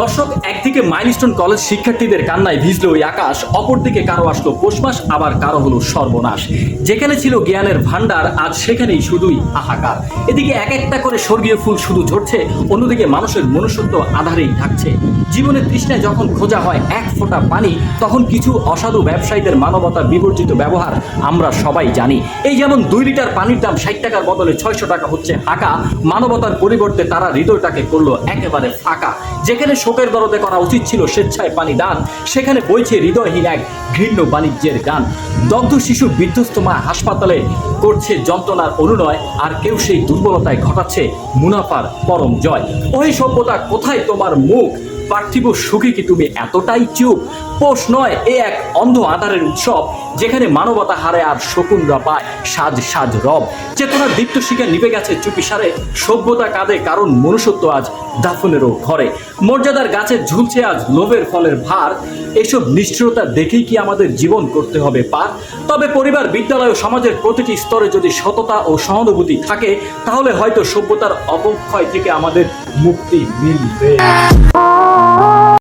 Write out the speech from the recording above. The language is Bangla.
দর্শক, একদিকে মাইলস্টোন কলেজ শিক্ষার্থীদের কান্নায় ভিজল ওই আকাশ, অপরদিকে কারো আসলো পৌষ মাস, আবার কারো হলো সর্বনাশ। যেখানে ছিল জ্ঞানের ভান্ডার, আজ সেখানেই শুধুই হাহাকার। এদিকে এক একটা করে স্বর্গীয় ফুল শুধু ঝরছে, অন্যদিকে মানুষের মনুষ্যত্ব আধারেই থাকছে। জীবনের তৃষ্ণায় যখন খোঁজা হয় এক ফোঁটা পানি, তখন কিছু অসাধু ব্যবসায়ীদের মানবতা বিবর্জিত ব্যবহার আমরা সবাই জানি। এই যেমন 2 লিটার পানির দাম 60 টাকার বদলে 600 টাকা হচ্ছে হাঁকা। মানবতার পরিবর্তে তারা হৃদয়টাকে করলো একেবারে ফাঁকা। যেখানে শোকের দরদে করা উচিত ছিল স্বেচ্ছায় পানি দান, সেখানে বইছে হৃদয়হীন এক ঘৃণ্য বাণিজ্যের গান। দগ্ধ শিশু, বিধ্বস্ত মা হাসপাতালে করছে যন্ত্রণার অনুনয়, আর কেউ সেই দুর্বলতায় ঘটাচ্ছে মুনাফার পরম জয়। ওই সভ্যতা, কোথায় তোমার মুখ? পার্থিব সুখী কি তুমি এতটাই চুপ? পোষ নয়, এ এক অন্ধ আধারের উৎসব, যেখানে মানবতা হারে আর শকুনরা পায় সাজ সাজ রব। চেতনার দীপ্ত শিখা নিভে গেছে চুপিসারে, সভ্যতা কাঁদে কারণ মনুষ্যত্ব আজ দাফনেরও ঘরে। মর্যাদার গাছে ঝুলছে আজ লোভের ফলের ভার। এসব নিষ্ঠুরতা দেখেই কি আমাদের জীবন করতে হবে পার? তবে পরিবার, বিদ্যালয় ও সমাজের প্রতিটি স্তরে যদি সততা ও সহানুভূতি থাকে, তাহলে হয়তো সভ্যতার অবক্ষয় থেকে আমাদের মুক্তি মিলবে।